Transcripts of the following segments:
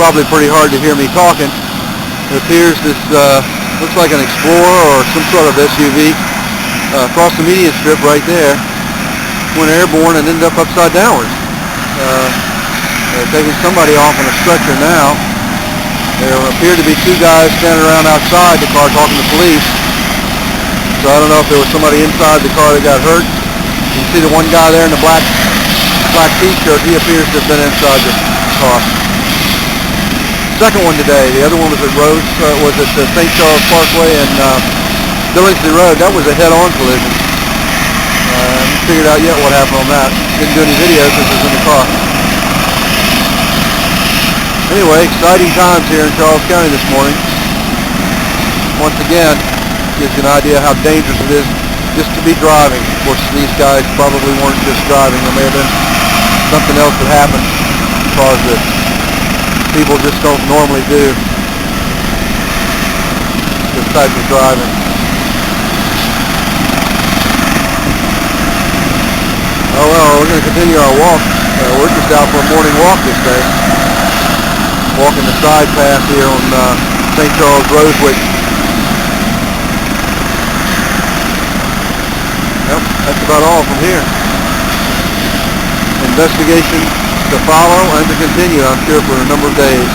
probably pretty hard to hear me talking. It appears this looks like an Explorer or some sort of SUV across the median strip right there. Went airborne and ended up upside downwards. They're taking somebody off on a stretcher now. There appear to be two guys standing around outside the car talking to police. So I don't know if there was somebody inside the car that got hurt. You can see the one guy there in the black t-shirt. He appears to have been inside the car. Second one today. The other one was at St Charles Parkway and Rosewick Rd. That was a head-on collision. I haven't figured out yet what happened on that. Didn't do any videos because it was in the car. Anyway, exciting times here in Charles County this morning. Once again, gives you an idea how dangerous it is just to be driving. Of course, these guys probably weren't just driving. There may have been something else that happened because that people just don't normally do this type of driving. Oh well, we're going to continue our walk. We're just out for a morning walk this day. Walking the side path here on St Charles Rosewick. Yep, that's about all from here. Investigation to follow and to continue, I'm sure, for a number of days.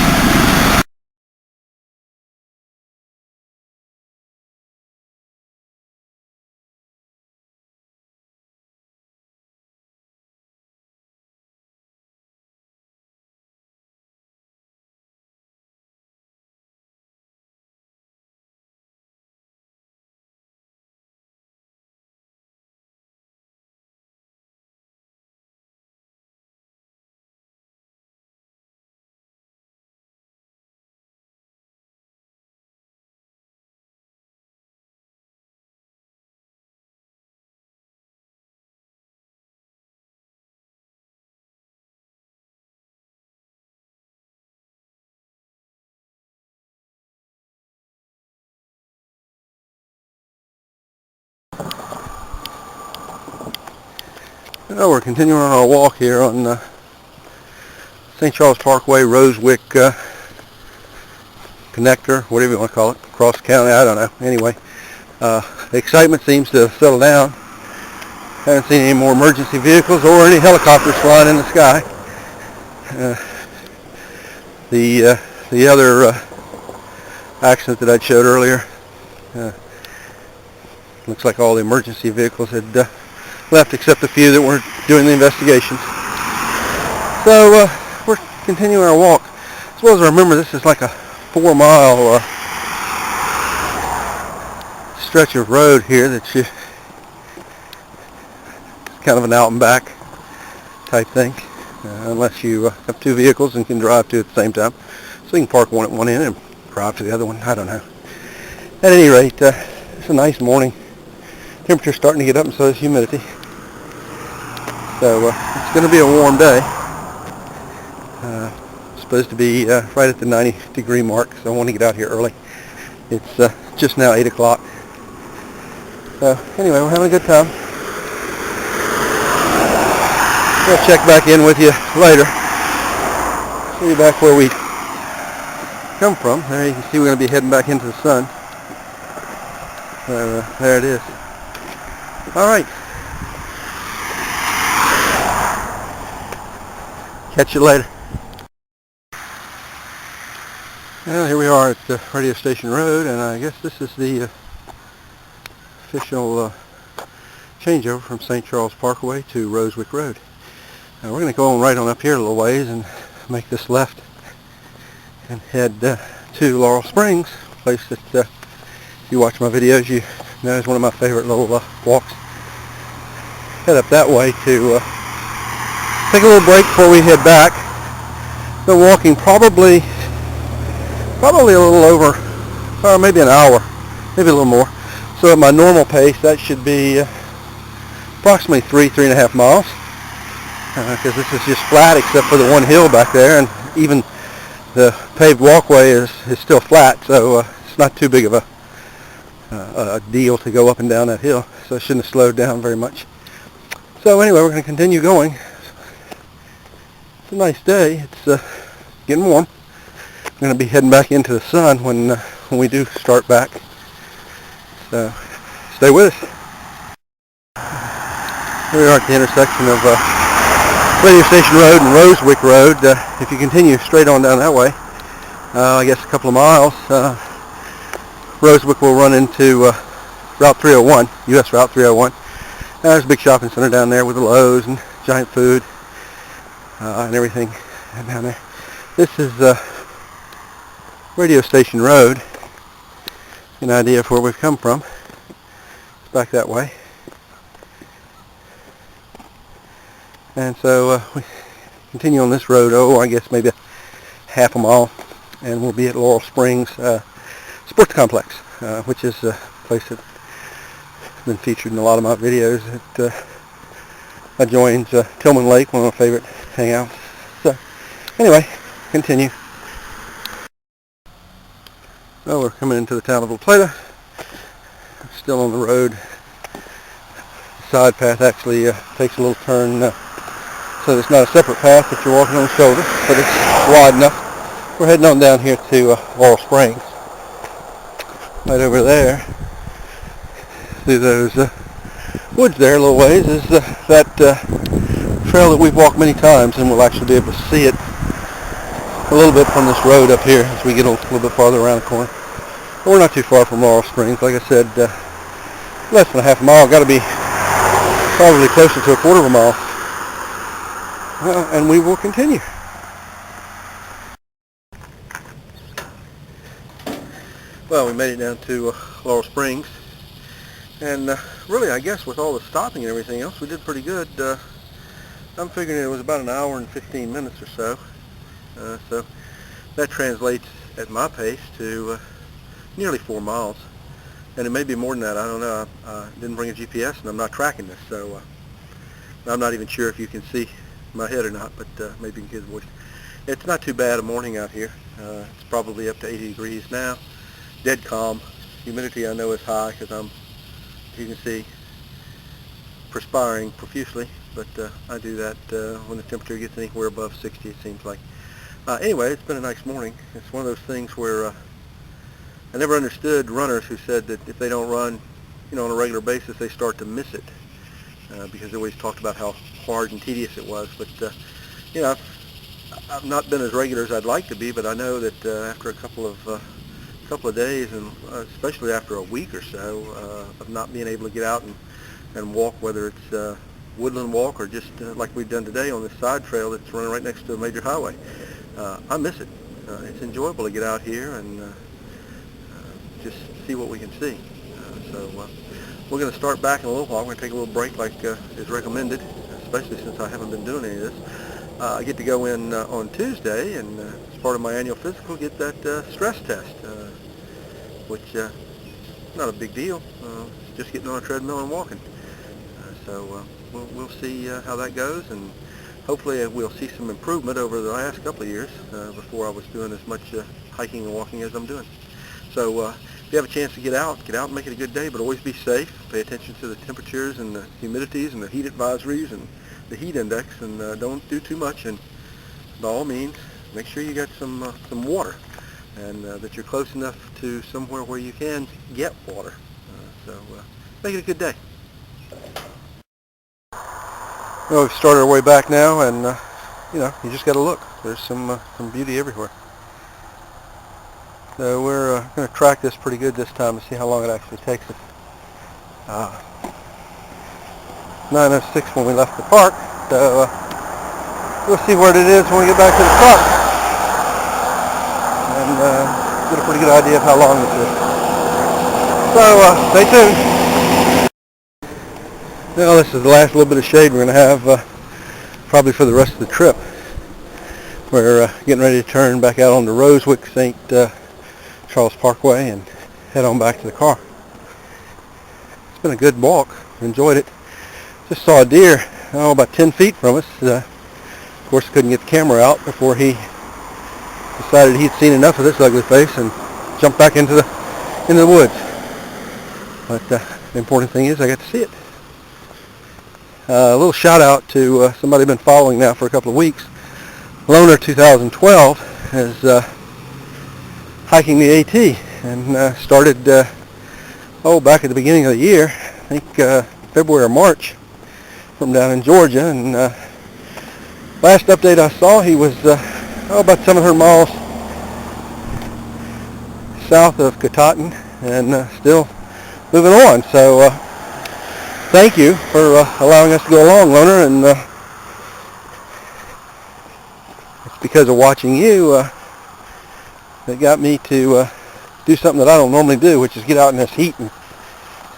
Well, we're continuing on our walk here on St Charles Parkway, Rosewick connector, whatever you want to call it, across the county, I don't know. Anyway, the excitement seems to have settled down. Haven't seen any more emergency vehicles or any helicopters flying in the sky. The other accident that I showed earlier, looks like all the emergency vehicles had left except a few that weren't doing the investigations. So we're continuing our walk. As well as I remember, this is like a 4-mile stretch of road here that's just kind of an out and back type thing, unless you have two vehicles and can drive two at the same time. So you can park one at one end and drive to the other one. I don't know. At any rate, it's a nice morning. Temperature's starting to get up, and so is humidity. So it's going to be a warm day. Supposed to be right at the 90-degree mark, so I want to get out here early. It's just now 8 o'clock. So anyway, we're having a good time. I'll check back in with you later. See you back where we come from. There you can see we're going to be heading back into the sun. So there it is. All right. Catch you later. Well, here we are at the Radio Station Road, and I guess this is the official changeover from St Charles Parkway to Rosewick Rd. Now we're going to go on right on up here a little ways and make this left and head to Laurel Springs, a place that if you watch my videos you know is one of my favorite little walks. Head up that way to take a little break before we head back. Been walking probably a little over, or maybe an hour, maybe a little more. So at my normal pace, that should be approximately 3.5 miles, because this is just flat except for the one hill back there, and even the paved walkway is still flat, so it's not too big of a deal to go up and down that hill, so it shouldn't have slowed down very much. So anyway, we're going to continue going. It's a nice day. It's getting warm. going to be heading back into the sun when we do start back. So stay with us. Here we are at the intersection of Radio Station Road and Rosewick Road. If you continue straight on down that way, I guess a couple of miles, Rosewick will run into Route 301, US Route 301. There's a big shopping center down there with the Lowe's and Giant Food and everything down there. This is Radio Station Road. An idea of where we've come from. It's back that way. And so we continue on this road, I guess maybe half a mile, and we'll be at Laurel Springs Sports Complex, which is a place that's been featured in a lot of my videos. It adjoins Tillman Lake, one of my favorite hangouts. So anyway, continue. Well, we're coming into the town of La Plata. Still on the road. The side path actually takes a little turn, so it's not a separate path that you're walking on the shoulder, but it's wide enough. We're heading on down here to Laurel Springs. Right over there, through those woods there a little ways, is that trail that we've walked many times, and we'll actually be able to see it a little bit from this road up here as we get a little bit farther around the corner. But we're not too far from Laurel Springs. Like I said, less than a half a mile. Got to be probably closer to a quarter of a mile. And we will continue. Well, we made it down to Laurel Springs, and really, I guess with all the stopping and everything else, we did pretty good. I'm figuring it was about an hour and 15 minutes or so. So that translates at my pace to nearly 4 miles, and it may be more than that. I don't know. I didn't bring a GPS, and I'm not tracking this, so I'm not even sure if you can see my head or not, but maybe you can get a voice. It's not too bad a morning out here. It's probably up to 80 degrees now. Dead calm. Humidity I know is high because I'm, you can see, perspiring profusely, but I do that when the temperature gets anywhere above 60, it seems like. Anyway, it's been a nice morning. It's one of those things where I never understood runners who said that if they don't run, on a regular basis, they start to miss it, because they always talked about how hard and tedious it was. But I've not been as regular as I'd like to be, but I know that after a couple of days, and especially after a week or so of not being able to get out and walk, whether it's woodland walk or just like we've done today on this side trail that's running right next to a major highway, I miss it. It's enjoyable to get out here and just see what we can see. So we're going to start back in a little while. We're going to take a little break like is recommended, especially since I haven't been doing any of this. I get to go in on Tuesday, and as part of my annual physical, get that stress test, which is not a big deal. Just getting on a treadmill and walking. So we'll see how that goes, and hopefully we'll see some improvement over the last couple of years before I was doing as much hiking and walking as I'm doing. So if you have a chance to get out and make it a good day, but always be safe. Pay attention to the temperatures and the humidities and the heat advisories and the heat index, and don't do too much, and by all means make sure you got some water, and that you're close enough to somewhere where you can get water. So make it a good day. Well, we've started our way back now, and you just got to look. There's some beauty everywhere. So we're going to track this pretty good this time to see how long it actually takes us. 9:06 when we left the park, so we'll see where it is when we get back to the truck, and get a pretty good idea of how long this is. So stay tuned. Now this is the last little bit of shade we're going to have probably for the rest of the trip. We're getting ready to turn back out onto Rosewick St Charles Parkway and head on back to the car. It's been a good walk. Enjoyed it. Just saw a deer about 10 feet from us. Of course, couldn't get the camera out before he decided he'd seen enough of this ugly face and jumped back into the woods. But the important thing is I got to see it. A little shout out to somebody I've been following now for a couple of weeks. Loner 2012 has hiking the AT, and started back at the beginning of the year, I think February or March, from down in Georgia. And last update I saw, he was about 700 miles south of Katahdin, and still moving on. So thank you for allowing us to go along, Loner, and it's because of watching you that got me to do something that I don't normally do, which is get out in this heat and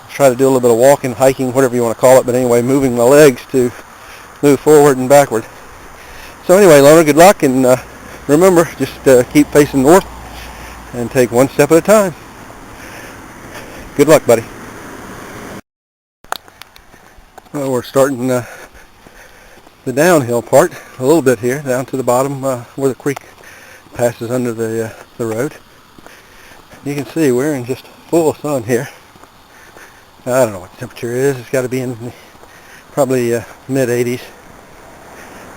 try to do a little bit of walking, hiking, whatever you want to call it, but anyway, moving my legs to move forward and backward. So anyway, Loner, good luck, and remember, just keep facing north and take one step at a time. Good luck, buddy. Well, we're starting the downhill part a little bit here, down to the bottom where the creek passes under the road. You can see we're in just full sun here. I don't know what the temperature is. It's got to be in the, probably mid-80s.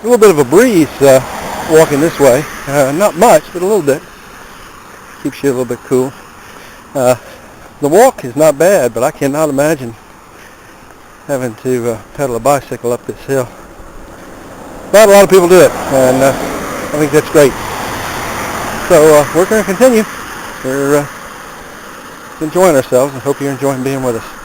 A little bit of a breeze walking this way. Not much, but a little bit. Keeps you a little bit cool. The walk is not bad, but I cannot imagine having to pedal a bicycle up this hill. But a lot of people do it, and I think that's great. So we're going to continue. We're enjoying ourselves, and hope you're enjoying being with us.